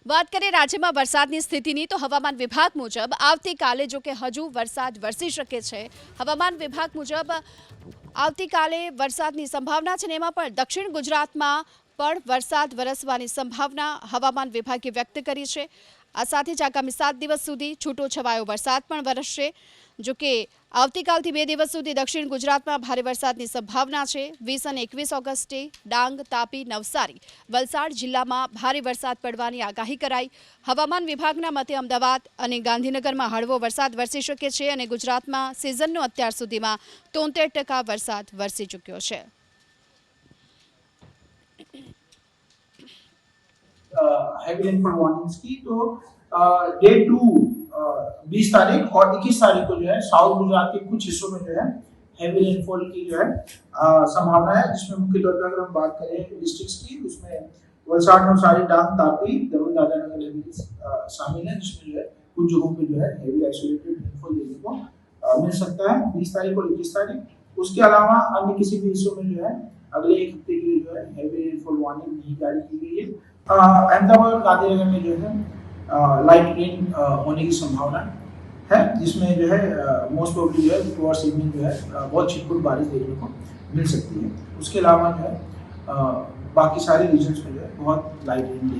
વાત કરીએ રાજ્યમાં વરસાદની સ્થિતિની તો હવામાન વિભાગ મુજબ આવતીકાલે જો કે હજુ વરસાદ વરસી શકે છે. હવામાન વિભાગ મુજબ આવતીકાલે વરસાદની સંભાવના છે ને એમાં પણ દક્ષિણ ગુજરાતમાં પણ વરસાદ વરસવાની સંભાવના હવામાન વિભાગે વ્યક્ત કરી છે. આ સાથે જ આગામી 7 દિવસ સુધી છૂટો છવાયો વરસાદ પણ વરસશે. જો કે આવતીકાલથી 2 દિવસ સુધી દક્ષિણ ગુજરાતમાં ભારે વરસાદની સંભાવના છે. 20 અને 21 ઓગસ્ટે ડાંગ, તાપી, નવસારી, વલસાડ જિલ્લામાં ભારે વરસાદ પડવાની આગાહી કરાઈ. હવામાન વિભાગના મતે અમદાવાદ અને ગાંધીનગરમાં હળવો વરસાદ વરસી શકે છે અને ગુજરાતમાં સિઝનનો અત્યાર સુધીમાં 73% વરસાદ વરસી ચૂક્યો છે. हैवी रेनफॉल वार्निंग्स की तो डे 2 20 तारीख और 21 तारीख को जो है साउथ गुजरात के कुछ हिस्सों में जो है हैवी रेनफॉल की जो है संभावना है, जिसमें मुख्य तौर पर अगर हम बात करें डिस्ट्रिक्ट्स की, उसमें वलसाड, नवसारी, डांग, तापी, दमन, दादरा शामिल है, जिसमें जो है कुछ जगहों पे जो है हैवी आइसोलेटेड रेनफॉल देखने को मिल सकता है 20 तारीख और 21 तारीख। उसके अलावा अन्य किसी भी हिस्सों में जो है अगले एक हफ्ते के लिए जो है हैवी रेनफॉल वार्निंग नहीं जारी की गई है। अहमदाबाद और गांधीनगर में जो है लाइट रेन होने की संभावना है, जिसमें जो है मोस्ट प्रोबेबली जो है टुवर्ड्स इवनिंग जो है बहुत छिटपुट बारिश देखने को मिल सकती है। उसके अलावा जो है बाकी सारे रीजन्स में जो है बहुत लाइट रेन देखने